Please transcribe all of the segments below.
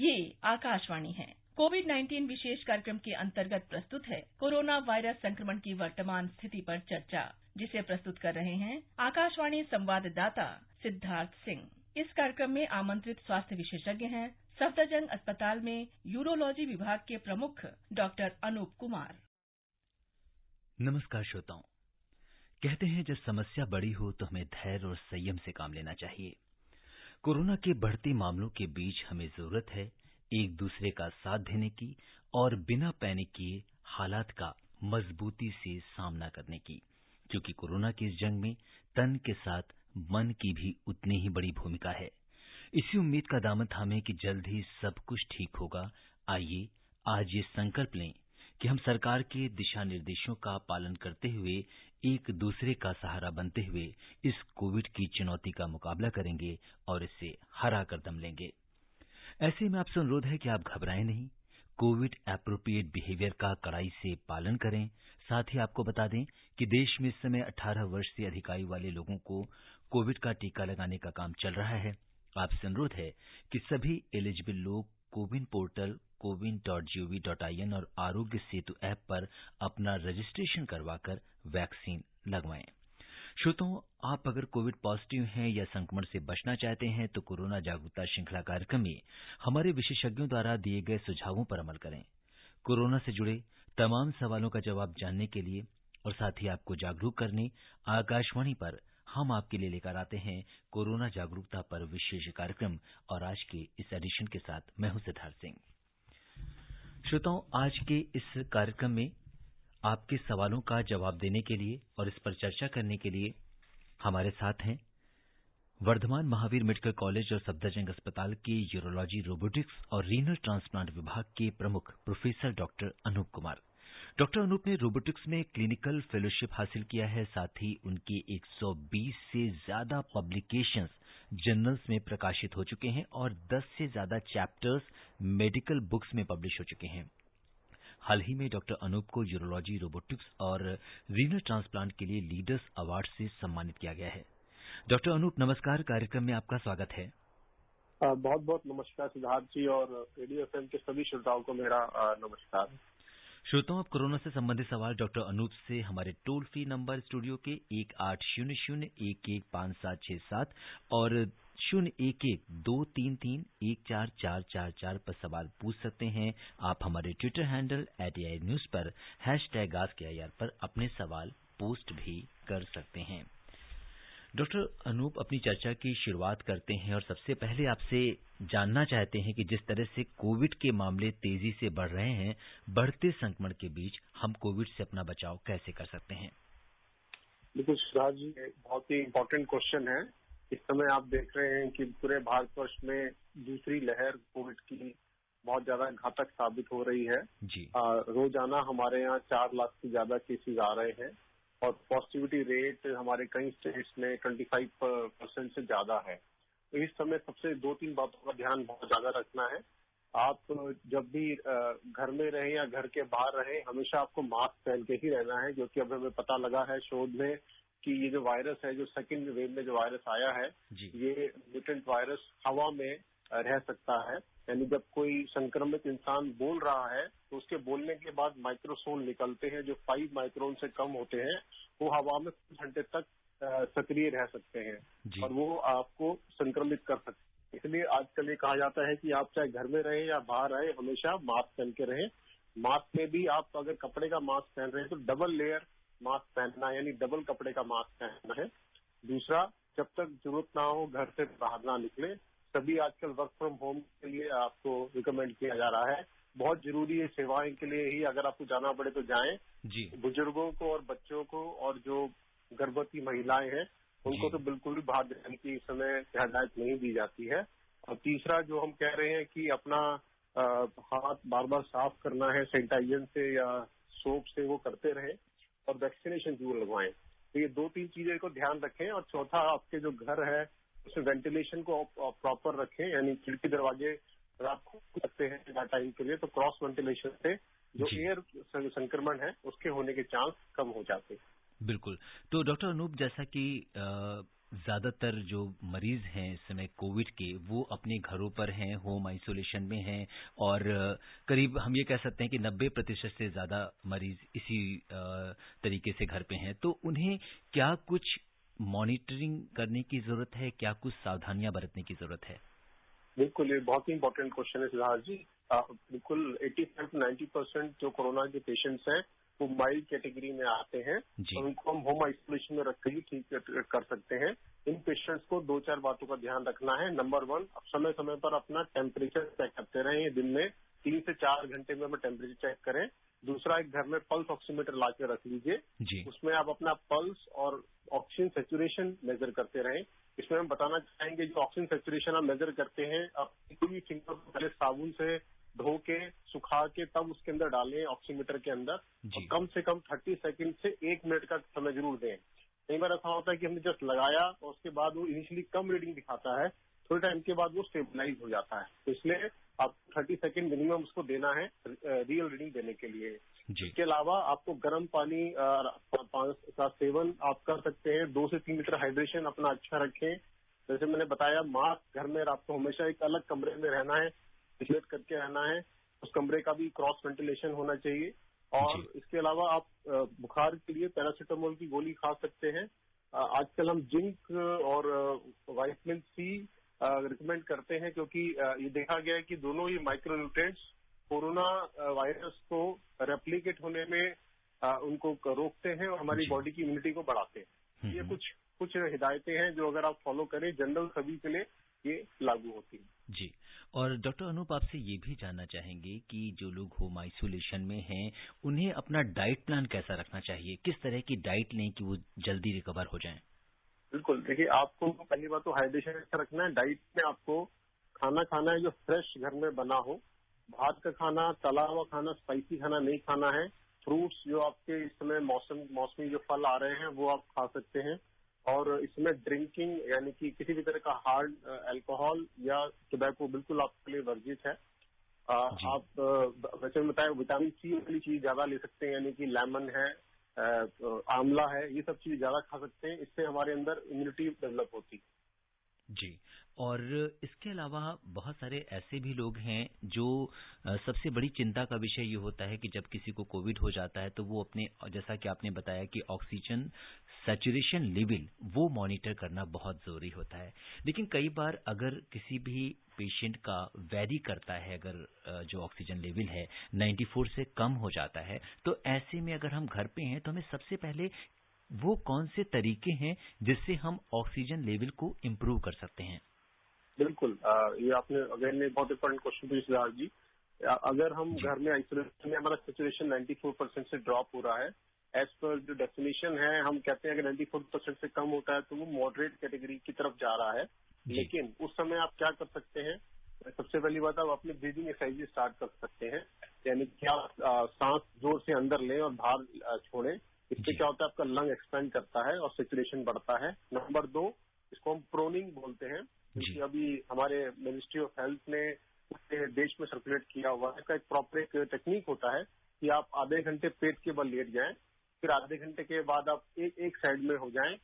ये आकाशवाणी है। कोविड-19 विशेष कार्यक्रम के अंतर्गत प्रस्तुत है कोरोना वायरस संक्रमण की वर्तमान स्थिति पर चर्चा, जिसे प्रस्तुत कर रहे हैं आकाशवाणी संवाददाता सिद्धार्थ सिंह। इस कार्यक्रम में आमंत्रित स्वास्थ्य विशेषज्ञ हैं सफदरजंग अस्पताल में यूरोलॉजी विभाग के प्रमुख डॉक्टर अनूप कुमार। नमस्कार श्रोताओं। कहते हैं जब समस्या बड़ी हो तो हमें धैर्य और संयम से काम लेना चाहिए। कोरोना के बढ़ते मामलों के बीच हमें जरूरत है एक दूसरे का साथ देने की और बिना पैनिक किए हालात का मजबूती से सामना करने की, क्योंकि कोरोना की इस जंग में तन के साथ मन की भी उतनी ही बड़ी भूमिका है। इसी उम्मीद का दामन थामे कि जल्द ही सब कुछ ठीक होगा। आइए आज ये संकल्प लें कि हम सरकार के दिशा निर्देशों का पालन करते हुए एक दूसरे का सहारा बनते हुए इस कोविड की चुनौती का मुकाबला करेंगे और इसे हरा कर दम लेंगे। ऐसे में आपसे अनुरोध है कि आप घबराएं नहीं, कोविड एप्रोप्रिएट बिहेवियर का कड़ाई से पालन करें। साथ ही आपको बता दें कि देश में इस समय 18 वर्ष से अधिक आयु वाले लोगों को कोविड का टीका लगाने का काम चल रहा है। आपसे अनुरोध है कि सभी एलिजिबल लोग कोविन पोर्टल cowin.gov.in और आरोग्य सेतु ऐप पर अपना रजिस्ट्रेशन करवाकर वैक्सीन लगवाएं। श्रोताओं, आप अगर कोविड पॉजिटिव हैं या संक्रमण से बचना चाहते हैं तो कोरोना जागरूकता श्रृंखला कार्यक्रम में हमारे विशेषज्ञों द्वारा दिए गए सुझावों पर अमल करें। कोरोना से जुड़े तमाम सवालों का जवाब जानने के लिए और साथ ही आपको जागरूक करने आकाशवाणी पर हम आपके लिए लेकर आते हैं कोरोना जागरूकता पर विशेष कार्यक्रम। और आज के इस एडिशन के साथ मैं हूं सिद्धार्थ सिंह। श्रोताओं, आज के इस कार्यक्रम में आपके सवालों का जवाब देने के लिए और इस पर चर्चा करने के लिए हमारे साथ हैं वर्धमान महावीर मेडिकल कॉलेज और सफदरजंग अस्पताल के यूरोलॉजी, रोबोटिक्स और रीनल ट्रांसप्लांट विभाग के प्रमुख professor doctor Anoop Kumar. Doctor Anoop ने रोबोटिक्स में क्लिनिकल फेलोशिप हासिल किया है। साथ ही उनके 120 से ज्यादा पब्लिकेशंस जर्नल्स में प्रकाशित हो चुके हैं और 10 से ज्यादा चैप्टर्स मेडिकल बुक्स में पब्लिश हो चुके हैं। हाल ही में डॉक्टर अनूप को यूरोलॉजी, रोबोटिक्स और रीनल ट्रांसप्लांट के लिए लीडर्स अवार्ड से सम्मानित किया गया है। डॉक्टर अनूप, नमस्कार। कार्यक्रम में आपका स्वागत है। बहुत बहुत नमस्कार सिद्धार्थ जी, और रेडियो एफएम के सभी श्रोताओं को मेरा नमस्कार। श्रोताओं, अब कोरोना से संबंधित सवाल डॉक्टर अनूप से हमारे टोल फ्री नंबर स्टूडियो के 1800-115767 और 011-233-14444 पर सवाल पूछ सकते हैं। आप हमारे ट्विटर हैंडल @AINews पर #AskAIR पर अपने सवाल पोस्ट भी कर सकते हैं। डॉक्टर अनूप, अपनी चर्चा की शुरुआत करते हैं और सबसे पहले आपसे जानना चाहते हैं कि जिस तरह से कोविड के मामले तेजी से बढ़ रहे हैं, बढ़ते संक्रमण के बीच हम कोविड से अपना बचाव कैसे कर सकते हैं? बिल्कुल सिद्धार्थ जी, बहुत ही इम्पोर्टेंट क्वेश्चन है। इस समय आप देख रहे हैं कि पूरे भारतवर्ष में दूसरी लहर कोविड की बहुत ज्यादा घातक साबित हो रही है जी। रोजाना हमारे यहाँ 4 लाख से ज्यादा केसेज आ रहे हैं और पॉजिटिविटी रेट हमारे कई स्टेट्स में 25% से ज्यादा है। तो इस समय सबसे 2-3 बातों का ध्यान बहुत ज्यादा रखना है। आप जब भी घर में रहें या घर के बाहर रहें, हमेशा आपको मास्क पहन के ही रहना है, क्योंकि अब हमें पता लगा है शोध में कि ये जो वायरस है, जो सेकेंड वेव में जो वायरस आया है, ये म्यूटेंट वायरस हवा में रह सकता है। यानी जब कोई संक्रमित इंसान बोल रहा है तो उसके बोलने के बाद माइक्रोसोन निकलते हैं जो 5 माइक्रोन से कम होते हैं, वो हवा में कुछ घंटे तक सक्रिय रह सकते हैं और वो आपको संक्रमित कर सकते हैं। इसलिए आजकल ये कहा जाता है कि आप चाहे घर में रहें या बाहर रहें, हमेशा मास्क पहन के रहें। मास्क में भी आप अगर कपड़े का मास्क पहन रहे हैं तो डबल लेयर मास्क पहनना, यानी डबल कपड़े का मास्क पहनना है। दूसरा, जब तक जरूरत ना हो घर से बाहर ना निकले। सभी आजकल वर्क फ्रॉम होम के लिए आपको रिकमेंड किया जा रहा है। बहुत जरूरी है सेवाएं के लिए ही अगर आपको जाना पड़े तो जाएं। बुजुर्गों को और बच्चों को और जो गर्भवती महिलाएं हैं उनको तो बिल्कुल भी बाहर जाने की इस समय हिदायत नहीं दी जाती है। और तीसरा जो हम कह रहे हैं कि अपना हाथ बार बार साफ करना है सैनिटाइजर से या सोप से, वो करते रहें और वैक्सीनेशन जरूर लगवाएं। तो ये 2-3 चीजें को ध्यान रखें। और चौथा, आपके जो घर है उसमें वेंटिलेशन को प्रॉपर रखें, यानी खिड़की दरवाजे आप खोल सकते हैं टाइम के लिए, तो क्रॉस वेंटिलेशन से जो एयर संक्रमण है उसके होने के चांस कम हो जाते हैं। बिल्कुल। तो डॉक्टर अनूप, जैसा कि ज्यादातर जो मरीज हैं इस समय कोविड के, वो अपने घरों पर हैं, होम आइसोलेशन में हैं, और करीब हम ये कह सकते हैं कि 90% से ज्यादा मरीज इसी तरीके से घर पे हैं। तो उन्हें क्या कुछ मॉनिटरिंग करने की जरूरत है, क्या कुछ सावधानियां बरतने की जरूरत है? बिल्कुल, ये बहुत ही इंपॉर्टेंट क्वेश्चन है सिद्धार्थ जी। बिल्कुल 85 to 90% जो कोरोना के पेशेंट्स हैं वो माइल्ड कैटेगरी में आते हैं और उनको हम होम आइसोलेशन में रख के ही ठीक कर सकते हैं। इन पेशेंट्स को 2-4 बातों का ध्यान रखना है। नंबर 1, समय समय पर अपना टेम्परेचर चेक करते रहें। दिन में 3 से 4 घंटे में अपना टेम्परेचर चेक करें। दूसरा, एक घर में पल्स ऑक्सीमीटर ला के रख लीजिए, उसमें आप अपना पल्स और ऑक्सीजन सैचुरेशन मेजर करते रहें। इसमें हम बताना चाहेंगे जो ऑक्सीजन सैचुरेशन आप मेजर करते हैं, आप कोई भी फिंगर को पहले साबुन से धो के सुखा के तब उसके अंदर डालें ऑक्सीमीटर के अंदर, और कम से कम 30 सेकंड से 1 मिनट का समय जरूर दें। कई बार ऐसा होता है कि हमने जस्ट लगाया और उसके बाद वो इनिशियली कम रीडिंग दिखाता है, थोड़े टाइम के बाद वो स्टेबलाइज हो जाता है। तो इसलिए आप 30 सेकंड मिनिमम उसको देना है रियल रीडिंग देने के लिए। इसके अलावा आपको गर्म पानी का सेवन आप कर सकते हैं। 2 से 3 लीटर हाइड्रेशन अपना अच्छा रखें। जैसे मैंने बताया, मास्क घर में आपको हमेशा एक अलग कमरे में रहना है, आइसोलेट करके रहना है। उस कमरे का भी क्रॉस वेंटिलेशन होना चाहिए। और इसके अलावा आप बुखार के लिए पैरासीटामोल की गोली खा सकते हैं। आजकल हम जिंक और विटामिन सी रिकमेंड करते हैं, क्योंकि ये देखा गया है कि दोनों ही माइक्रोन्यूट्रिएंट्स कोरोना वायरस को रेप्लिकेट होने में उनको रोकते हैं और हमारी बॉडी की इम्यूनिटी को बढ़ाते हैं। ये कुछ हिदायतें हैं जो अगर आप फॉलो करें, जनरल सभी के लिए ये लागू होती है। जी। और डॉक्टर अनूप, आपसे ये भी जानना चाहेंगे कि जो लोग होम आइसोलेशन में हैं, उन्हें अपना डाइट प्लान कैसा रखना चाहिए? किस तरह की डाइट लें कि वो जल्दी रिकवर हो जाएं? बिल्कुल, देखिए, आपको पहली बात तो हाइड्रेशन अच्छा रखना है। डाइट में आपको खाना है जो फ्रेश घर में बना हो। बाहर का खाना, तला हुआ खाना, स्पाइसी खाना नहीं खाना है। फ्रूट्स जो आपके इस समय मौसमी जो फल आ रहे हैं वो आप खा सकते हैं। और इसमें ड्रिंकिंग यानी कि किसी भी तरह का हार्ड अल्कोहल या टोबैको बिल्कुल आपके लिए वर्जित है। आप वैसे बताया विटामिन सी वाली चीज ज्यादा ले सकते हैं, यानी कि लेमन है, आंवला है, ये सब चीज ज्यादा खा सकते हैं। इससे हमारे अंदर इम्यूनिटी डेवलप होती है। जी। और इसके अलावा बहुत सारे ऐसे भी लोग हैं जो सबसे बड़ी चिंता का विषय ये होता है कि जब किसी को कोविड हो जाता है तो वो अपने, जैसा कि आपने बताया कि ऑक्सीजन सैचुरेशन लेवल वो मॉनिटर करना बहुत जरूरी होता है। लेकिन कई बार अगर किसी भी पेशेंट का वैरी करता है, अगर जो ऑक्सीजन लेवल है 94 से कम हो जाता है, तो ऐसे में अगर हम घर पे हैं तो हमें सबसे पहले वो कौन से तरीके हैं जिससे हम ऑक्सीजन लेवल को इम्प्रूव कर सकते हैं? बिल्कुल, ये आपने अगेन में बहुत इंपॉर्टेंट क्वेश्चन पूछा सिद्धार्थ जी। अगर हम घर में आइसोलेशन में हमारा सैचुरेशन 94% से ड्रॉप हो रहा है, एज पर जो डेफिनेशन है, हम कहते हैं अगर 94% से कम होता है तो वो मॉडरेट कैटेगरी की तरफ जा रहा है। लेकिन उस समय आप क्या कर सकते हैं? सबसे पहली बात, आप अपनी ब्रीदिंग एक्सरसाइज स्टार्ट कर सकते हैं। यानी कि आप सांस जोर से अंदर लें और बाहर छोड़ें। इससे क्या होता है, आपका लंग एक्सपेंड करता है और सैचुरेशन बढ़ता है। नंबर 2, इसको हम प्रोनिंग बोलते हैं, क्योंकि अभी हमारे मिनिस्ट्री ऑफ हेल्थ ने पूरे देश में सर्कुलेट किया हुआ है। इसका एक प्रॉपर एक टेक्निक होता है कि आप आधे घंटे पेट के बल लेट जाएं, फिर आधे घंटे के बाद आप एक साइड में हो जाएं,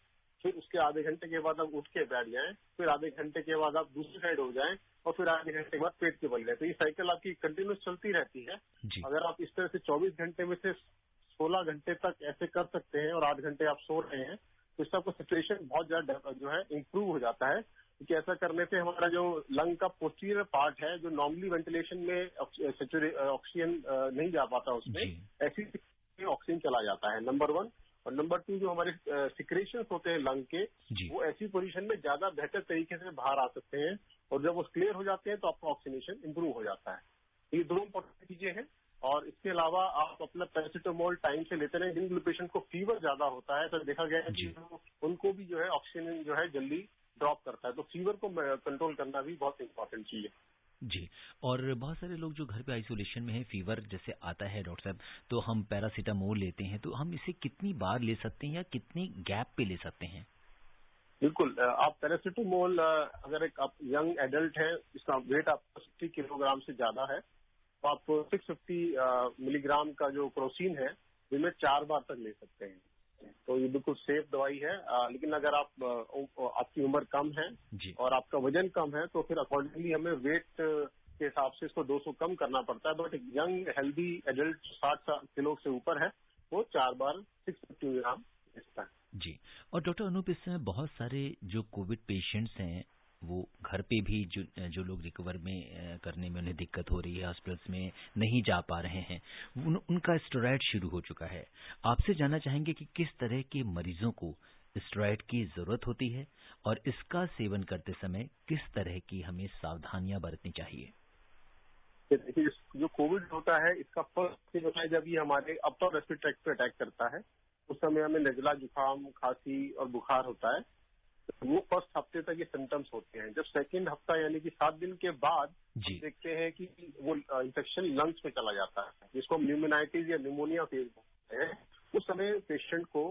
फिर उसके आधे घंटे के बाद आप उठ के बैठ जाएं, फिर आधे घंटे के बाद आप दूसरी साइड हो जाएं, और फिर आधे घंटे के बाद पेट के बल जाएं। तो ये साइकिल आपकी कंटिन्यूस चलती रहती है। अगर आप इस तरह से 24 घंटे में से 16 घंटे तक ऐसे कर सकते हैं और 8 घंटे आप सो रहे हैं, तो इससे आपका सिचुएशन बहुत ज्यादा जो है इम्प्रूव हो जाता है। क्योंकि ऐसा करने से हमारा जो लंग का पोस्टीरियर पार्ट है, जो नॉर्मली वेंटिलेशन में ऑक्सीजन नहीं जा पाता, उसमें ऐसी ऑक्सीजन चला जाता है, नंबर 1। और नंबर 2, जो हमारे सिक्रेशन होते हैं लंग के, वो ऐसी पोजीशन में ज्यादा बेहतर तरीके से बाहर आ सकते हैं, और जब वो क्लियर हो जाते हैं तो आपका ऑक्सीजनेशन इम्प्रूव हो जाता है। ये 2 इंपॉर्टेंट चीजें हैं। और इसके अलावा आप अपना पैरासीटामोल टाइम से लेते रहें। जिन पेशेंट को फीवर ज्यादा होता है तो देखा गया है कि उनको भी जो है ऑक्सीजन जो है जल्दी ड्रॉप करता है, तो फीवर को कंट्रोल करना भी बहुत इंपॉर्टेंट चीज है। जी। और बहुत सारे लोग जो घर पे आइसोलेशन में है, फीवर जैसे आता है डॉक्टर साहब, तो हम पैरासीटामोल लेते हैं, तो हम इसे कितनी बार ले सकते हैं या कितने गैप पे ले सकते हैं? बिल्कुल, आप पैरासीटामोल, अगर एक आप यंग एडल्ट है, इसका वेट आपका 60 किलोग्राम से ज्यादा है, तो आप 650 मिलीग्राम का जो क्रोसिन है, दिन में 4 बार तक ले सकते हैं। तो ये बिल्कुल सेफ दवाई है। लेकिन अगर आपकी उम्र कम है और आपका वजन कम है तो फिर अकॉर्डिंगली हमें वेट के हिसाब से इसको 200 कम करना पड़ता है। बट एक यंग हेल्दी एडल्ट 60 किलो से ऊपर है वो 4 बार 650 ग्राम लेता है। जी। और डॉक्टर अनूप, इस समय बहुत सारे जो कोविड पेशेंट्स हैं वो घर पे भी जो लोग रिकवर में करने में उन्हें दिक्कत हो रही है, हॉस्पिटल्स में नहीं जा पा रहे हैं, उनका स्टेरॉइड शुरू हो चुका है। आपसे जानना चाहेंगे कि किस तरह के मरीजों को स्टेरॉइड की जरूरत होती है और इसका सेवन करते समय किस तरह की हमें सावधानियां बरतनी चाहिए। देखिए, जो कोविड होता है इसका फर्स्ट होता है जब ये हमारे अपर रेस्पिरेटरी ट्रैक्ट पे अटैक करता है। उस समय हमें नजला, जुकाम, खांसी और बुखार होता है। तो वो फर्स्ट हफ्ते तक ये सिम्टम्स होते हैं। जब सेकंड हफ्ता यानी कि 7 दिन के बाद देखते हैं कि वो इन्फेक्शन लंग्स में चला जाता है, जिसको हम न्यूमोनाइटिस या निमोनिया फेज बोलते हैं। उस समय पेशेंट को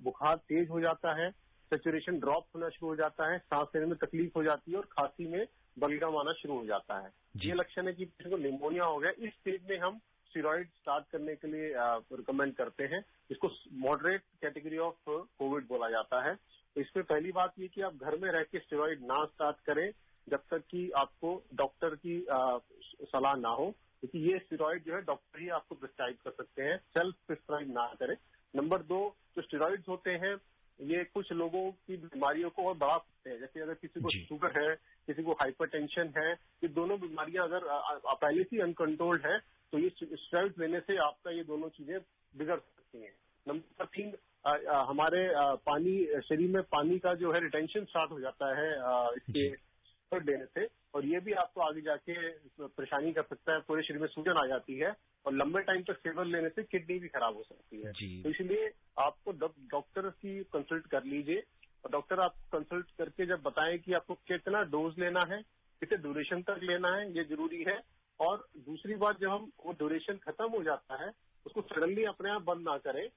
बुखार तेज हो जाता है, सैचुरेशन ड्रॉप होना शुरू हो जाता है, सांस लेने में तकलीफ हो जाती है और खांसी में बलगम आना शुरू हो जाता है। ये लक्षण है कि पेशेंट को निमोनिया हो गया। इस स्टेज में हम स्टेरॉइड स्टार्ट करने के लिए रिकमेंड करते हैं। इसको मॉडरेट कैटेगरी ऑफ कोविड बोला जाता है। तो इसमें पहली बात ये कि आप घर में रह के स्टेरॉइड ना स्टार्ट करें जब तक कि आपको डॉक्टर की सलाह ना हो, क्योंकि ये स्टेरॉइड जो है डॉक्टर ही आपको प्रिस्क्राइब कर सकते हैं, सेल्फ प्रिस्क्राइब ना करें। नंबर 2, जो स्टेरॉइड्स होते हैं ये कुछ लोगों की बीमारियों को और बढ़ा सकते हैं। जैसे अगर किसी को शुगर है, किसी को हाइपरटेंशन है, ये दोनों बीमारियां अगर पहले से अनकंट्रोल्ड है तो ये स्टेरॉइड लेने से आपका ये दोनों चीजें बिगड़ सकती हैं। नंबर 3, हमारे शरीर में पानी का जो है रिटेंशन स्टार्ट हो जाता है इसके देने से, और ये भी आपको आगे जाके परेशानी कर सकता है। पूरे शरीर में सूजन आ जाती है और लंबे टाइम तक स्टेरॉइड लेने से किडनी भी खराब हो सकती है। तो इसलिए आपको डॉक्टर की कंसल्ट कर लीजिए और डॉक्टर आपको कंसल्ट करके जब बताएं कि आपको कितना डोज लेना है, कितने ड्यूरेशन तक लेना है, ये जरूरी है। और दूसरी बात, जब हम वो ड्यूरेशन खत्म हो जाता है उसको सडनली अपने आप बंद ना करें,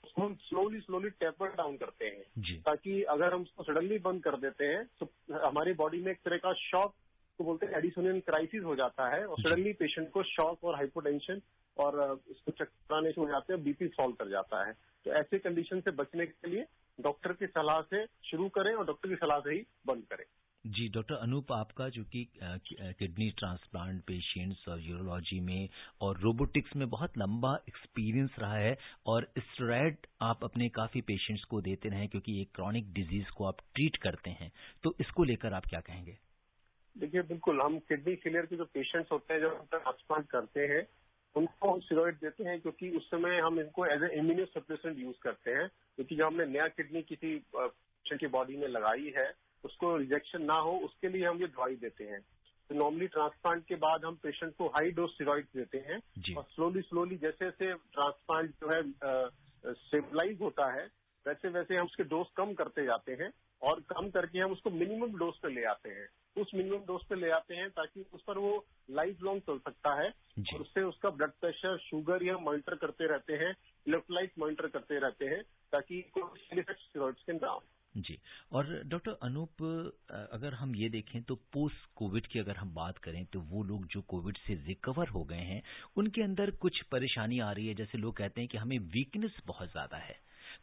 उसको हम स्लोली टेपर डाउन करते हैं, ताकि अगर हम उसको सडनली बंद कर देते हैं तो हमारी बॉडी में एक तरह का शॉक तो बोलते हैं एडिसोनियन क्राइसिस हो जाता है और सडनली पेशेंट को शॉक और हाइपोटेंशन और इसको चक्कर आने से हो जाते हैं, बीपी फॉल कर जाता है। तो ऐसे कंडीशन से बचने के लिए डॉक्टर की सलाह से शुरू करें और डॉक्टर की सलाह से ही बंद करें। जी डॉक्टर अनूप, आपका जो कि किडनी ट्रांसप्लांट पेशेंट्स और यूरोलॉजी में और रोबोटिक्स में बहुत लंबा एक्सपीरियंस रहा है और स्टेरॉइड आप अपने काफी पेशेंट्स को देते रहे क्योंकि एक क्रॉनिक डिजीज को आप ट्रीट करते हैं, तो इसको लेकर आप क्या कहेंगे? देखिए, बिल्कुल, हम किडनी फेलियर के जो पेशेंट्स होते हैं जब हम ट्रांसप्लांट करते हैं उनको हम स्टेरॉइड देते हैं, क्योंकि उस समय हम इनको as a immunosuppressant use करते हैं। क्योंकि जब हमने नया किडनी किसी पेशेंट की बॉडी में लगाई है उसको रिजेक्शन ना हो उसके लिए हम ये दवाई देते हैं। तो नॉर्मली ट्रांसप्लांट के बाद हम पेशेंट को हाई डोज स्टेरॉइड देते हैं और स्लोली जैसे जैसे ट्रांसप्लांट जो है स्टेबलाइज होता है वैसे वैसे हम उसके डोज कम करते जाते हैं और कम करके हम उसको मिनिमम डोज पे ले आते हैं। उस मिनिमम डोज पे ले आते हैं ताकि उस पर वो लाइफ लॉन्ग चल सकता है और उससे उसका ब्लड प्रेशर, शुगर या मॉनिटर करते रहते हैं, इलेक्ट्रोलाइट मॉनिटर करते रहते हैं ताकि कोई साइड इफेक्ट स्टेरॉइड्स के ना हो। जी। और डॉक्टर अनूप, अगर हम ये देखें तो पोस्ट कोविड की अगर हम बात करें तो वो लोग जो कोविड से रिकवर हो गए हैं उनके अंदर कुछ परेशानी आ रही है। जैसे लोग कहते हैं कि हमें वीकनेस बहुत ज्यादा है,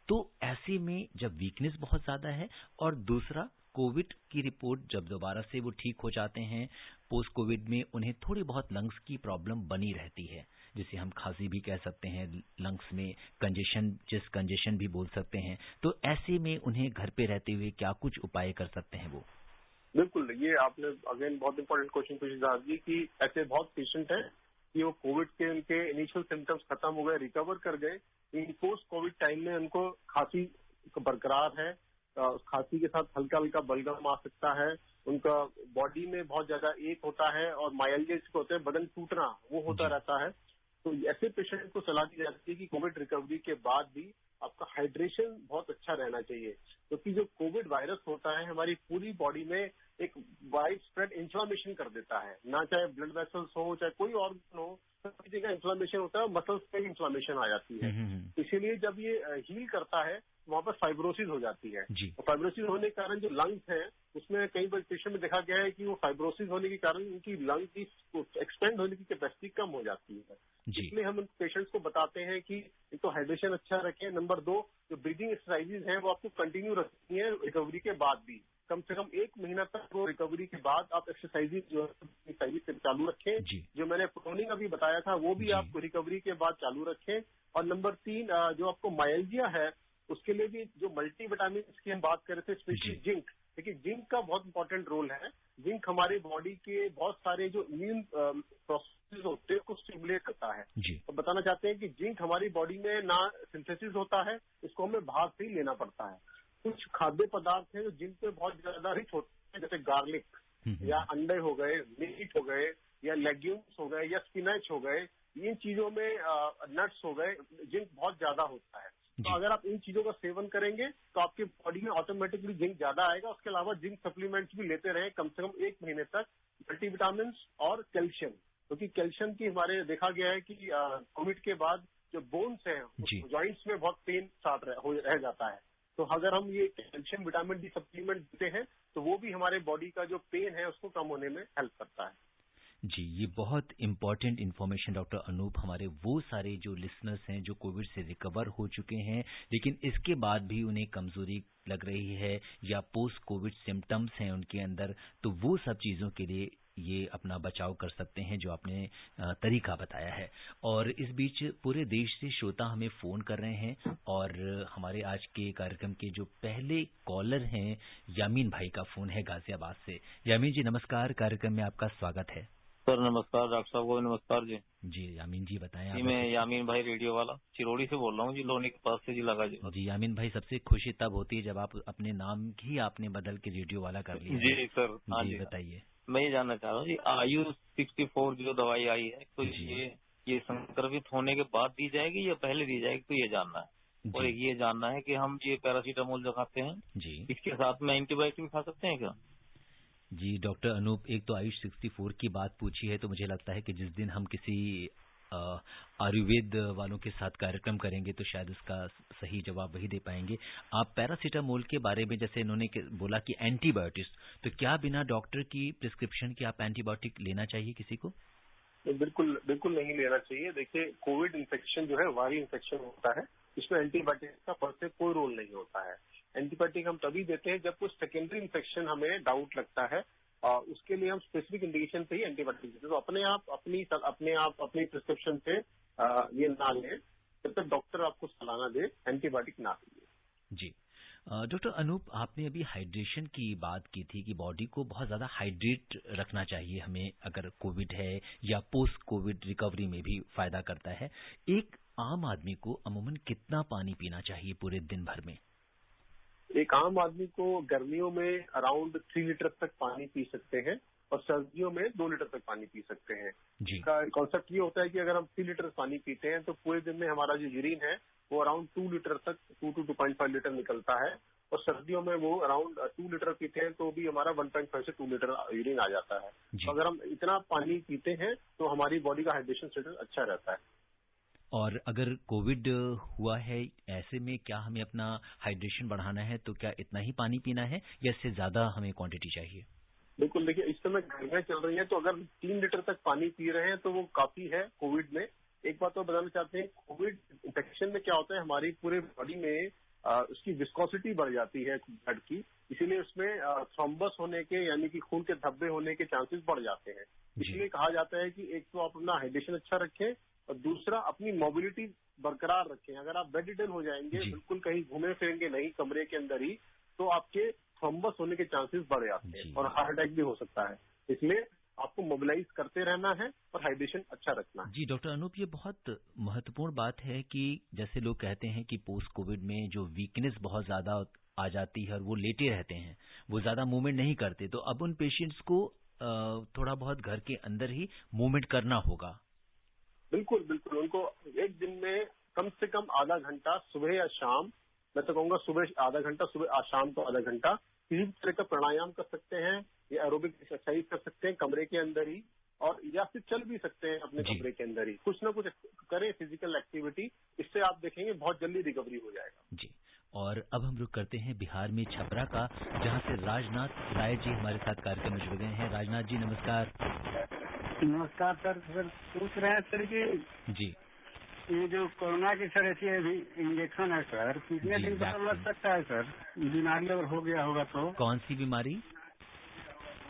तो ऐसे में जब वीकनेस बहुत ज्यादा है और दूसरा कोविड की रिपोर्ट जब दोबारा से वो ठीक हो जाते हैं, पोस्ट कोविड में उन्हें थोड़ी बहुत लंग्स की प्रॉब्लम बनी रहती है, जिसे हम खांसी भी कह सकते हैं, लंग्स में कंजेशन भी बोल सकते हैं। तो ऐसे में उन्हें घर पे रहते हुए क्या कुछ उपाय कर सकते हैं वो? बिल्कुल, ये आपने अगेन बहुत इंपॉर्टेंट क्वेश्चन पूछा जी कि ऐसे बहुत पेशेंट हैं कि वो कोविड के उनके इनिशियल सिम्टम्स खत्म हो गए, रिकवर कर गए, इन पोस्ट कोविड टाइम में उनको खांसी बरकरार है, खांसी के साथ हल्का हल्का बलगम आ सकता है, उनका बॉडी में बहुत ज्यादा एक होता है और माइल्डिया जिसको होते हैं बदन टूटना वो होता रहता है। तो ऐसे पेशेंट को सलाह दी जाती है कि कोविड रिकवरी के बाद भी आपका हाइड्रेशन बहुत अच्छा रहना चाहिए, क्योंकि जो कोविड वायरस होता है हमारी पूरी बॉडी में एक वाइड स्प्रेड इन्फ्लामेशन कर देता है, ना चाहे ब्लड वेसल्स हो चाहे कोई ऑर्गन हो, सब जगह इन्फ्लामेशन होता है, मसल्स पे इन्फ्लामेशन आ जाती है। इसीलिए जब ये हील करता है वहां पर फाइब्रोसिस हो जाती है। फाइब्रोसिस होने के कारण जो लंग्स है उसमें कई बार पेशेंट में देखा गया है कि वो फाइब्रोसिस होने के कारण उनकी लंग की एक्सपेंड होने की कैपेसिटी कम हो जाती है। इसलिए हम उन पेशेंट्स को बताते हैं कि एक तो हाइड्रेशन अच्छा रखें, नंबर 2 जो ब्रीदिंग एक्सरसाइजेज हैं वो आपको कंटिन्यू रखनी है रिकवरी के बाद भी, कम से कम 1 महीना तक वो रिकवरी के बाद आप एक्सरसाइजेज जो है चालू रखें। जो मैंने प्रोनिंग अभी बताया था वो भी आप रिकवरी के बाद चालू रखें। और नंबर 3 जो आपको माइल्जिया है उसके लिए भी जो मल्टीविटामिन की हम बात कर रहे थे, स्पेशली जिंक। देखिए जिंक का बहुत इंपॉर्टेंट रोल है। जिंक हमारे बॉडी के बहुत सारे जो इम्यून प्रोसेस होते हैं उसको स्टिमुलेट करता है। तो बताना चाहते हैं कि जिंक हमारी बॉडी में ना सिंथेसिस होता है, इसको हमें बाहर से ही लेना पड़ता है। कुछ खाद्य पदार्थ हैं जो जिंक पे बहुत ज्यादा रिच होते हैं, जैसे गार्लिक या अंडे हो गए, मीट हो गए, या लेग्यूम्स हो गए, या स्पिनच हो गए। इन चीजों में नट्स हो गए, जिंक बहुत ज्यादा होता है। तो अगर आप इन चीजों का सेवन करेंगे तो आपकी बॉडी में ऑटोमेटिकली जिंक ज्यादा आएगा। उसके अलावा जिंक सप्लीमेंट्स भी लेते रहे कम से कम 1 महीने तक, मल्टीविटामिन और कैल्शियम, क्योंकि कैल्शियम की हमारे देखा गया है कि कोविड के बाद जो बोन्स हैं जॉइंट्स में बहुत पेन स्टार्ट रह जाता है। तो अगर हम ये कैल्शियम विटामिन डी सप्लीमेंट देते हैं तो वो भी हमारे बॉडी का जो पेन है उसको कम होने में हेल्प करता है। जी, ये बहुत इम्पोर्टेंट इन्फॉर्मेशन डॉक्टर अनूप। हमारे वो सारे जो लिसनर्स हैं जो कोविड से रिकवर हो चुके हैं लेकिन इसके बाद भी उन्हें कमजोरी लग रही है या पोस्ट कोविड सिम्टम्स हैं उनके अंदर, तो वो सब चीज़ों के लिए ये अपना बचाव कर सकते हैं जो आपने तरीका बताया है। और इस बीच पूरे देश से श्रोता हमें फ़ोन कर रहे हैं और हमारे आज के कार्यक्रम के जो पहले कॉलर हैं यामीन भाई का फ़ोन है गाजियाबाद से। यामीन जी नमस्कार, कार्यक्रम में आपका स्वागत है। सर नमस्कार, डॉक्टर साहब को भी नमस्कार जी। जी यामीन जी बताएं। जी मैं यामीन भाई रेडियो वाला चिरौड़ी से बोल रहा हूँ जी, लोनी के पास से जिला गाजीपुर। जी यामीन भाई, सबसे खुशी तब होती है जब आप अपने नाम ही आपने बदल के रेडियो वाला कर लिया। जी सर, हाँ जी बताइए। मैं ये जानना चाह रहा हूँ जी, आयु 64 जो दवाई आई है तो ये संक्रमित होने के बाद दी जाएगी या पहले दी जाएगी, तो ये जानना है। और एक ये जानना है कि हम ये पैरासीटामोल जो खाते हैं जी इसके साथ में एंटीबायोटिक खा सकते हैं क्या? जी डॉक्टर अनूप, एक तो आयुष 64 की बात पूछी है तो मुझे लगता है कि जिस दिन हम किसी आयुर्वेद वालों के साथ कार्यक्रम करेंगे तो शायद उसका सही जवाब वही दे पाएंगे। आप पैरासीटामोल के बारे में जैसे इन्होंने बोला कि एंटीबायोटिक्स, तो क्या बिना डॉक्टर की प्रिस्क्रिप्शन के आप एंटीबायोटिक लेना चाहिए किसी को? बिल्कुल बिल्कुल नहीं लेना चाहिए। देखिए कोविड इन्फेक्शन जो है वायरल इन्फेक्शन होता है, इसमें एंटीबायोटिक का फर्स्ट से कोई रोल नहीं होता है। एंटीबायोटिक हम तभी देते हैं जब कुछ सेकेंडरी इन्फेक्शन हमें डाउट लगता है, उसके लिए हम स्पेसिफिक इंडिकेशन पे ही एंटीबायोटिक देते हैं। तो अपने आप अपनी प्रिस्क्रिप्शन से ये ना लें जब तक डॉक्टर आपको सलाह ना दे, एंटीबायोटिक ना लीजिए। जी डॉक्टर अनूप, आपने अभी हाइड्रेशन की बात की थी कि बॉडी को बहुत ज़्यादा हाइड्रेट रखना चाहिए हमें, अगर कोविड है या पोस्ट कोविड रिकवरी में भी फायदा करता है। एक आम आदमी को अमूमन कितना पानी पीना चाहिए पूरे दिन भर में? एक आम आदमी को गर्मियों में अराउंड 3 लीटर तक पानी पी सकते हैं और सर्दियों में 2 लीटर तक पानी पी सकते हैं। इसका कॉन्सेप्ट ये होता है कि अगर हम 3 लीटर पानी पीते हैं तो पूरे दिन में हमारा जो यूरिन है वो अराउंड 2 लीटर तक 2 to 2.5 लीटर निकलता है, और सर्दियों में वो अराउंड 2 लीटर पीते हैं तो भी हमारा 1.5 से 2 लीटर यूरिन आ जाता है। तो अगर हम इतना पानी पीते हैं तो हमारी बॉडी का हाइड्रेशन स्टेटस अच्छा रहता है। और अगर कोविड हुआ है ऐसे में क्या हमें अपना हाइड्रेशन बढ़ाना है तो क्या इतना ही पानी पीना है या इससे ज्यादा हमें क्वांटिटी चाहिए? बिल्कुल, देखिए इस समय गर्मियां चल रही हैं तो अगर 3 लीटर तक पानी पी रहे हैं तो वो काफी है कोविड में। एक बात तो बताना चाहते हैं, कोविड इन्फेक्शन में क्या होता है हमारी पूरे बॉडी में उसकी विस्कोसिटी बढ़ जाती है ब्लड की, इसीलिए उसमें थ्रोम्बस होने के यानी कि खून के धब्बे होने के चांसेस बढ़ जाते हैं। इसलिए कहा जाता है कि एक तो आप अपना हाइड्रेशन अच्छा रखें और दूसरा अपनी मोबिलिटी बरकरार रखें। अगर आप बेडरिडन हो जाएंगे, बिल्कुल कहीं घूमे फिरेंगे नहीं कमरे के अंदर ही, तो आपके थ्रोम्बस होने के चांसेस बढ़ जाते हैं और हार्ट अटैक भी हो सकता है। इसलिए आपको मोबिलाइज करते रहना है और हाइड्रेशन अच्छा रखना है। जी डॉक्टर अनूप, ये बहुत महत्वपूर्ण बात है कि जैसे लोग कहते हैं कि पोस्ट कोविड में जो वीकनेस बहुत ज्यादा आ जाती है और वो लेटे रहते हैं, वो ज्यादा मूवमेंट नहीं करते, तो अब उन पेशेंट्स को थोड़ा बहुत घर के अंदर ही मूवमेंट करना होगा। बिल्कुल बिल्कुल, उनको एक दिन में कम से कम आधा घंटा सुबह या शाम, मैं तो कहूँगा सुबह आधा घंटा, सुबह शाम को आधा घंटा किसी भी तरह का प्राणायाम कर सकते हैं या एरोबिक एक्सरसाइज कर सकते हैं कमरे के अंदर ही, और या फिर चल भी सकते हैं अपने कमरे के अंदर ही। कुछ ना कुछ करें फिजिकल एक्टिविटी, इससे आप देखेंगे बहुत जल्दी रिकवरी हो जाएगा। जी, और अब हम रुक करते हैं बिहार में छपरा का, जहां से राजनाथ राय जी हमारे साथ कार्यक्रम में जुड़ गए हैं। राजनाथ जी नमस्कार। नमस्कार सर। पूछ रहे हैं सर कि जी ये जो कोरोना की सर ऐसी अभी इंजेक्शन है सर, कितने जी, दिन तक वैक्सीन। लग सकता है सर? बीमारी अगर हो गया होगा तो? कौन सी बीमारी?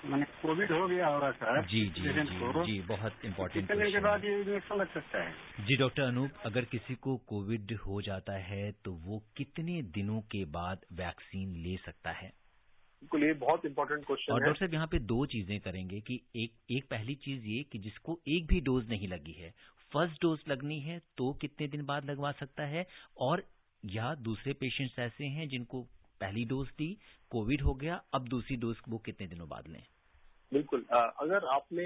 मैंने कोविड हो गया होगा सर जी जी पेशेंट जी को, जी, बहुत इम्पोर्टेंट कितने दिन के क्वेश्चन बाद है। ये इंजेक्शन लग सकता है? जी डॉक्टर अनूप, अगर किसी को कोविड हो जाता है तो वो कितने दिनों के बाद वैक्सीन ले सकता है? बिल्कुल, ये बहुत इंपॉर्टेंट क्वेश्चन और है। डॉक्टर साहब यहाँ पे दो चीजें करेंगे कि एक पहली चीज ये कि जिसको एक भी डोज नहीं लगी है, फर्स्ट डोज लगनी है तो कितने दिन बाद लगवा सकता है, और या दूसरे पेशेंट्स ऐसे हैं जिनको पहली डोज दी, कोविड हो गया, अब दूसरी डोज वो कितने दिनों बाद लें? बिल्कुल, अगर आपने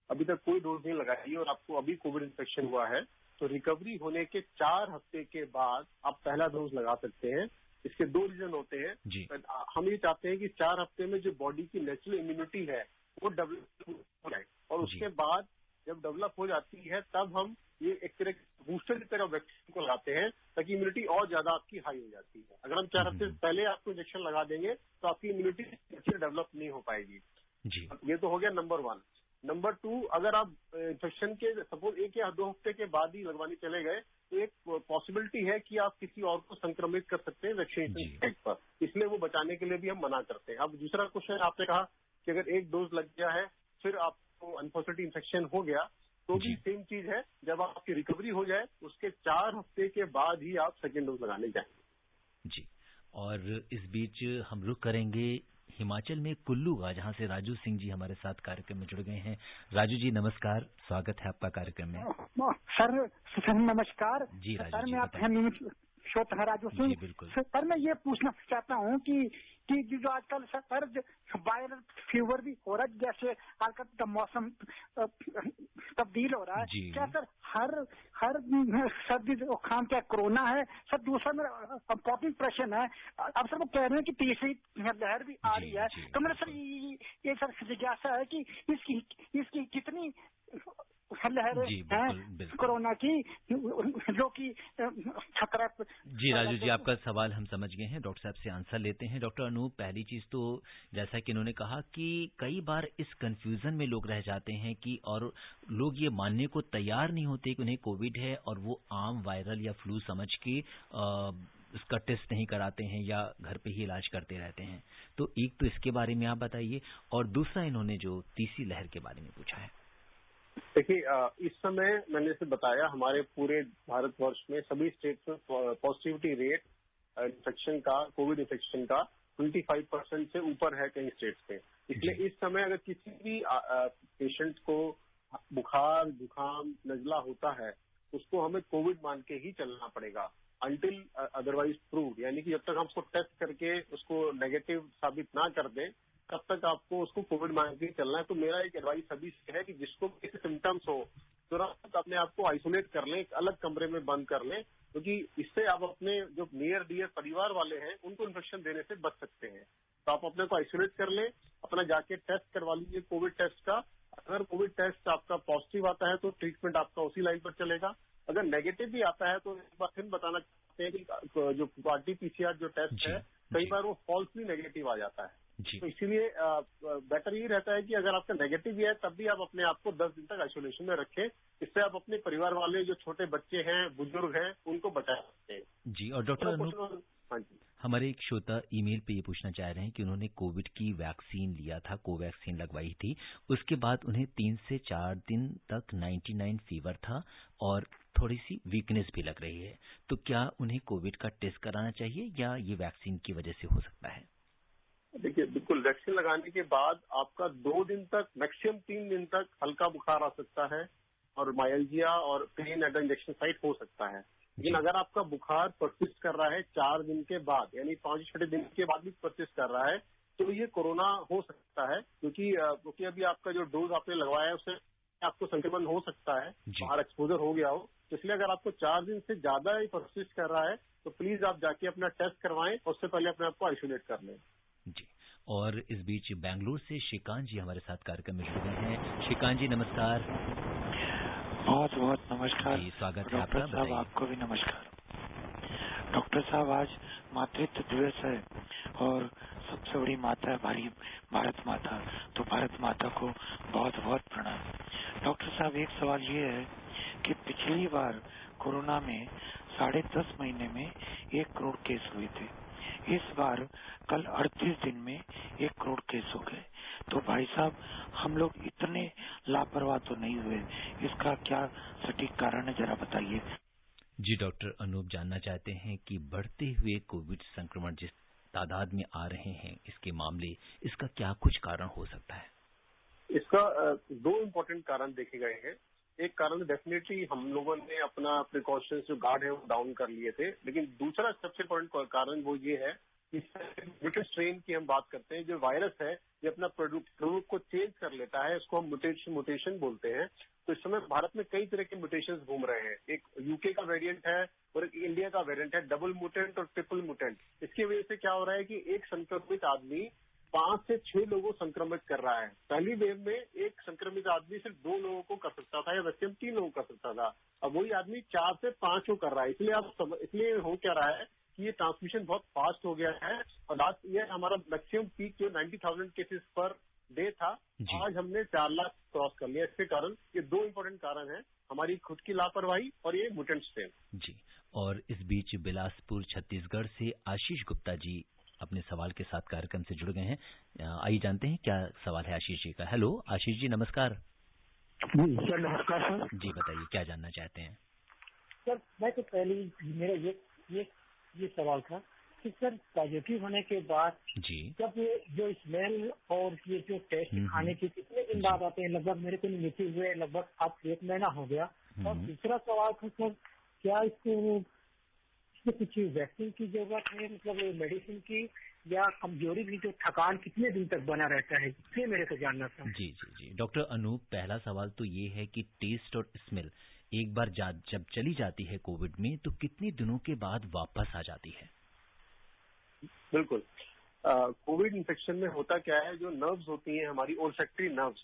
अभी तक कोई डोज नहीं लगाई और आपको अभी कोविड इन्फेक्शन हुआ है तो रिकवरी होने के 4 हफ्ते के बाद आप पहला डोज लगा सकते हैं। इसके 2 रीजन होते हैं जी हम ये चाहते हैं कि 4 हफ्ते में जो बॉडी की नेचुरल इम्यूनिटी है वो डेवलप हो जाए, और उसके बाद जब डेवलप हो जाती है तब हम ये एक तरह बूस्टर की तरह वैक्सीन को लगाते हैं ताकि इम्यूनिटी और ज्यादा आपकी हाई हो जाती है। अगर हम 4 हफ्ते पहले आपको इंजेक्शन लगा देंगे तो आपकी इम्यूनिटी अच्छी डेवलप नहीं हो पाएगी। जी ये तो हो गया नंबर 1। नंबर 2, अगर आप इन्फेक्शन के सपोज 1 या 2 हफ्ते के बाद ही लगवाने चले गए तो एक पॉसिबिलिटी है कि आप किसी और को संक्रमित कर सकते हैं वैक्सीनेशन साइट पर, इसलिए वो बचाने के लिए भी हम मना करते हैं। अब दूसरा क्वेश्चन आपने कहा कि अगर एक डोज लग गया है फिर आपको अनफॉर्चुनेटली इन्फेक्शन हो गया तो भी सेम चीज है, जब आपकी रिकवरी हो जाए उसके 4 हफ्ते के बाद ही आप सेकेंड डोज लगाने जाएंगे। जी, और इस बीच हम रुक करेंगे हिमाचल में कुल्लू का, जहां से राजू सिंह जी हमारे साथ कार्यक्रम में जुड़ गए हैं। राजू जी नमस्कार, स्वागत है आपका कार्यक्रम में। सर नमस्कार जी राजू सर, जी मैं बताइए। श्रोता है राजू जी सिंह। बिल्कुल। सर मैं ये पूछना चाहता हूँ कि जो आजकल सर वायरल फीवर भी हो रहा है, जैसे आजकल का मौसम तब्दील हो रहा है, क्या सर हर सर्दी जुकाम क्या कोरोना है? सर दूसरा मेरा इम्पोर्टेंट प्रश्न है, अब सर वो कह रहे हैं कि तीसरी लहर भी आ रही है, तो मेरा सर ये सर जिज्ञासा है कि इसकी कितनी लहरें हैं कोरोना की जो कि खतरा। जी राजू जी, आपका सवाल हम समझ गए हैं, डॉक्टर साहब से आंसर लेते हैं। डॉक्टर अनूप, पहली चीज तो जैसा कि इन्होंने कहा कि कई बार इस कंफ्यूजन में लोग रह जाते हैं कि और लोग ये मानने को तैयार नहीं होते कि उन्हें कोविड है और वो आम वायरल या फ्लू समझ के उसका टेस्ट नहीं कराते हैं या घर पे ही इलाज करते रहते हैं। तो एक तो इसके बारे में आप बताइए, और दूसरा इन्होंने जो तीसरी लहर के बारे में पूछा है। देखिए, इस समय मैंने इसे बताया हमारे पूरे भारतवर्ष में सभी स्टेट्स में पॉजिटिविटी रेट इन्फेक्शन का, कोविड इन्फेक्शन का 25% से ऊपर है कई स्टेट्स में। इसलिए इस समय अगर किसी भी पेशेंट को बुखार, जुकाम, नजला होता है उसको हमें कोविड मान के ही चलना पड़ेगा अंटिल अदरवाइज प्रूव्ड, यानी कि जब तक हम उसको टेस्ट करके उसको नेगेटिव साबित ना कर दें तब तक आपको उसको कोविड मान के चलना है। तो मेरा एक एडवाइस सभी से है कि जिसको किसी सिम्टम्स हो तुरंत अपने आप को आइसोलेट कर लें, एक अलग कमरे में बंद कर लें, क्योंकि इससे आप अपने जो नियर डियर परिवार वाले हैं उनको इन्फेक्शन देने से बच सकते हैं। तो आप अपने को आइसोलेट कर लें, अपना जाके टेस्ट करवा लीजिए कोविड टेस्ट का। अगर कोविड टेस्ट आपका पॉजिटिव आता है तो ट्रीटमेंट आपका उसी लाइन पर चलेगा। अगर नेगेटिव भी आता है तो एक बार फिर बताना चाहते हैं कि जो RT-PCR जो टेस्ट है कई बार वो फॉल्सली नेगेटिव आ जाता है। तो इसीलिए बेटर ये रहता है कि अगर आपका नेगेटिव भी है तब भी आप अपने आप को 10 दिन तक आइसोलेशन में रखें। इससे आप अपने परिवार वाले जो छोटे बच्चे हैं, बुजुर्ग हैं, उनको बचा सकते हैं। जी, और डॉक्टर अनूप, हाँ जी, हमारे एक श्रोता ईमेल पे ये पूछना चाह रहे हैं कि उन्होंने कोविड की वैक्सीन लिया था, कोवैक्सीन लगवाई थी, उसके बाद उन्हें 3 से 4 दिन तक 99 फीवर था और थोड़ी सी वीकनेस भी लग रही है, तो क्या उन्हें कोविड का टेस्ट कराना चाहिए या ये वैक्सीन की वजह से हो सकता है? देखिए, बिल्कुल वैक्सीन लगाने के बाद आपका 2 दिन तक, मैक्सिमम 3 दिन तक हल्का बुखार आ सकता है और माइल्जिया और pen at the injection site हो सकता है। लेकिन अगर आपका बुखार परसिस्ट कर रहा है 4 दिन के बाद, यानी 5-6 दिन के बाद भी परसिस्ट कर रहा है, तो ये कोरोना हो सकता है, क्योंकि अभी आपका जो डोज आपने लगवाया है उससे आपको संक्रमण हो सकता है, बाहर एक्सपोजर हो गया हो। तो इसलिए अगर आपको 4 दिन से ज्यादा ही परसिस्ट कर रहा है तो प्लीज आप जाके अपना टेस्ट करवाएं, उससे पहले अपने आप को आइसोलेट कर लें। जी, और इस बीच बेंगलुरु से श्रीकांत जी हमारे साथ कार्यक्रम में जुड़ गए हैं। श्रीकांत जी नमस्कार। बहुत बहुत नमस्कार जी, स्वागत है आपका, डॉक्टर साहब, आपको भी नमस्कार। डॉक्टर साहब, आज मातृत्व दिवस है और सबसे बड़ी माता है हमारी भारत माता, तो भारत माता को बहुत बहुत प्रणाम। डॉक्टर साहब, एक सवाल ये है कि पिछली बार कोरोना में 10.5 महीने में 1 करोड़ केस हुए थे। इस बार कल 38 दिन में 1 करोड़ केस हो गए। तो भाई साहब, हम लोग इतने लापरवाह तो नहीं हुए, इसका क्या सटीक कारण है, जरा बताइए। जी, डॉक्टर अनूप जानना चाहते हैं कि बढ़ते हुए कोविड संक्रमण जिस तादाद में आ रहे हैं, इसके मामले, इसका क्या कुछ कारण हो सकता है? इसका 2 इम्पोर्टेंट कारण देखे गए हैं। एक कारण डेफिनेटली हम लोगों ने अपना प्रिकॉशंस जो गार्ड है वो डाउन कर लिए थे, लेकिन दूसरा सबसे इम्पोर्टेंट कारण वो ये है कि म्यूटेंट स्ट्रेन की हम बात करते हैं। जो वायरस है ये अपना प्रोडक्ट को चेंज कर लेता है, इसको हम म्यूटेशन बोलते हैं। तो इस समय भारत में कई तरह के म्यूटेशंस घूम रहे हैं। एक यूके का वेरिएंट है और एक इंडिया का वेरिएंट है, डबल म्यूटेंट और ट्रिपल म्यूटेंट। इसकी वजह से क्या हो रहा है कि एक संक्रमित आदमी 5 से 6 लोगों को संक्रमित कर रहा है। पहली वेव में एक संक्रमित आदमी सिर्फ 2 लोगों को कर सकता था या मैक्सिमम 3 लोगों को कर सकता था। अब वही आदमी 4 से 5 को कर रहा है। इसलिए हो क्या रहा है कि ये ट्रांसमिशन बहुत फास्ट हो गया है। और लास्ट ईयर हमारा मैक्सिमम पीक जो 90,000 केसेस पर डे था, आज हमने 4 लाख क्रॉस कर लिया। इसके कारण ये 2 इम्पोर्टेंट कारण हैं, हमारी खुद की लापरवाही और ये म्यूटेंट स्ट्रेन। जी, और इस बीच बिलासपुर छत्तीसगढ़ से आशीष गुप्ता जी अपने सवाल के साथ कार्यक्रम से जुड़ गए हैं। आइए जानते हैं क्या सवाल है आशीष जी का। हेलो आशीष जी, नमस्कार। सर नमस्कार सर। जी बताइए, क्या जानना चाहते हैं? सर मैं तो पहले मेरा ये सवाल था कि सर पॉजिटिव होने के बाद जी जब जो स्मेल और ये जो टेस्ट खाने के कितने दिन बाद आते हैं? लगभग मेरे को निगेटिव हुए लगभग अब 1 महीना हो गया। और दूसरा सवाल था सर, क्या इसको कुछ वैक्सीन की जरूरत है, मतलब मेडिसिन की, या कमजोरी भी, जो थकान कितने दिन तक बना रहता है, ये मेरे को जानना था। जी जी जी, डॉक्टर अनूप, पहला सवाल तो ये है कि टेस्ट और स्मेल एक बार जब चली जाती है कोविड में, तो कितने दिनों के बाद वापस आ जाती है? बिल्कुल, कोविड इन्फेक्शन में होता क्या है, जो नर्व्स होती हैं हमारी ओल्फैक्टरी नर्व्स,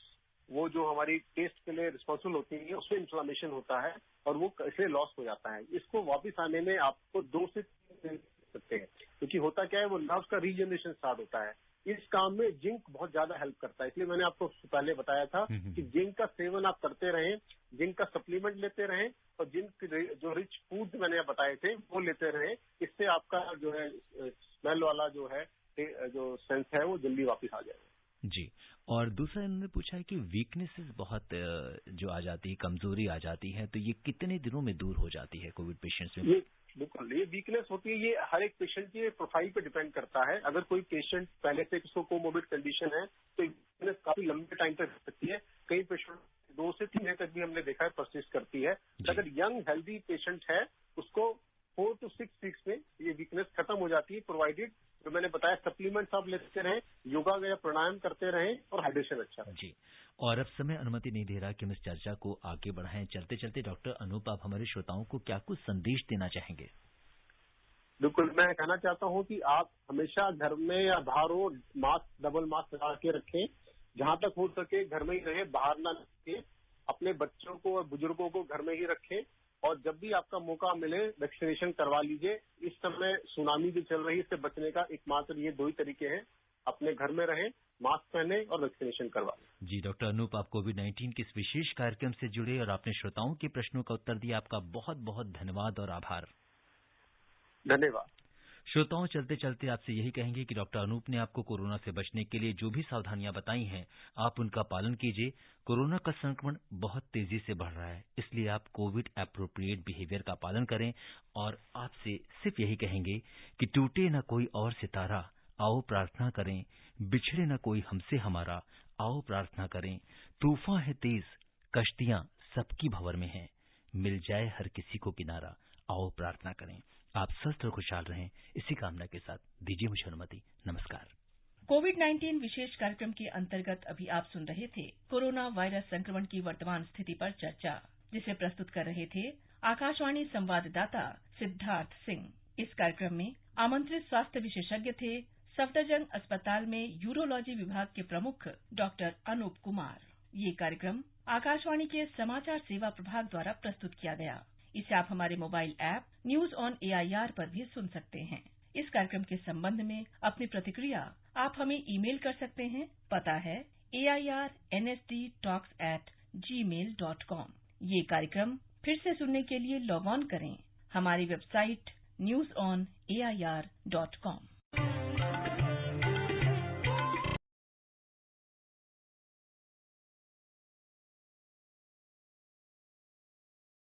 वो जो हमारी टेस्ट के लिए रिस्पॉन्सिबल होती है, उसमें इन्फ्लामेशन होता है और वो इसलिए लॉस हो जाता है। इसको वापस आने में आपको 2 से 3 दिन सकते हैं, क्योंकि होता क्या है, वो नर्व्स का रीजनरेशन स्टार्ट होता है। इस काम में जिंक बहुत ज्यादा हेल्प करता है। इसलिए मैंने आपको पहले बताया था कि जिंक का सेवन आप करते रहें, जिंक का सप्लीमेंट लेते रहें और जिंक जो रिच फूड मैंने बताए थे वो लेते रहें। इससे आपका जो है स्मेल वाला जो है जो सेंस है वो जल्दी वापस आ जाएगा। जी, और दूसरा इन्होंने पूछा है कि वीकनेसेस बहुत जो आ जाती है, कमजोरी आ जाती है, तो ये कितने दिनों में दूर हो जाती है कोविड पेशेंट्स में? बिल्कुल, ये वीकनेस होती है, ये हर एक पेशेंट की प्रोफाइल पे डिपेंड करता है। अगर कोई पेशेंट पहले से उसको कोमोबिड कंडीशन है तो वीकनेस काफी लंबे टाइम तक रह सकती है। कई पेशेंट 2 से 3 महीने तक भी हमने देखा है परसिस्ट करती है। अगर यंग हेल्दी पेशेंट है उसको 4 to 6 वीक्स में ये वीकनेस खत्म हो जाती है, प्रोवाइडेड जो मैंने बताया सप्लीमेंट्स आप लेते रहें, योगा या प्राणायाम करते रहें और हाइड्रेशन अच्छा रहे। जी, और अब समय अनुमति नहीं दे रहा कि हम इस चर्चा को आगे बढ़ाएं। चलते चलते डॉक्टर अनूप, आप हमारे श्रोताओं को क्या कुछ संदेश देना चाहेंगे? बिल्कुल, मैं कहना चाहता हूं कि आप हमेशा घर में या बाहर हो मास्क, डबल मास्क लगा के रखें। जहां तक हो सके घर में ही रहें, बाहर ना रखें। अपने बच्चों को और बुजुर्गों को घर में ही रखें और जब भी आपका मौका मिले वैक्सीनेशन करवा लीजिए। इस समय सुनामी भी चल रही है, इससे बचने का एकमात्र ये 2 ही तरीके हैं, अपने घर में रहें, मास्क पहने और वैक्सीनेशन करवाएं। जी डॉक्टर अनूप, आप कोविड-19 के इस विशेष कार्यक्रम से जुड़े और आपने श्रोताओं के प्रश्नों का उत्तर दिया, आपका बहुत बहुत धन्यवाद और आभार। धन्यवाद। श्रोताओं, चलते चलते आपसे यही कहेंगे कि डॉक्टर अनूप ने आपको कोरोना से बचने के लिए जो भी सावधानियां बताई हैं, आप उनका पालन कीजिए। कोरोना का संक्रमण बहुत तेजी से बढ़ रहा है, इसलिए आप कोविड एप्रोप्रिएट बिहेवियर का पालन करें। और आपसे सिर्फ यही कहेंगे कि टूटे न कोई और सितारा, आओ प्रार्थना करें। बिछड़े न कोई हमसे हमारा, आओ प्रार्थना करें। तूफान है तेज, कश्तियां सबकी भंवर में हैं, मिल जाए हर किसी को किनारा, आओ प्रार्थना करें। आप स्वस्थ और खुशहाल रहें, इसी कामना के साथ दीजिए मुझे अनुमति। नमस्कार। कोविड-19 विशेष कार्यक्रम के अंतर्गत अभी आप सुन रहे थे कोरोना वायरस संक्रमण की वर्तमान स्थिति पर चर्चा, जिसे प्रस्तुत कर रहे थे आकाशवाणी संवाददाता सिद्धार्थ सिंह। इस कार्यक्रम में आमंत्रित स्वास्थ्य विशेषज्ञ थे सफदरजंग अस्पताल में यूरोलॉजी विभाग के प्रमुख डॉक्टर अनूप कुमार। ये कार्यक्रम आकाशवाणी के समाचार सेवा प्रभाग द्वारा प्रस्तुत किया गया। इसे आप हमारे mobile app news on AIR पर भी सुन सकते हैं। इस कार्यक्रम के संबंध में अपनी प्रतिक्रिया आप हमें ईमेल कर सकते हैं। पता है airnsdtalks@gmail.com। ये कार्यक्रम फिर से सुनने के लिए लॉग ऑन करें हमारी वेबसाइट newsonair.com।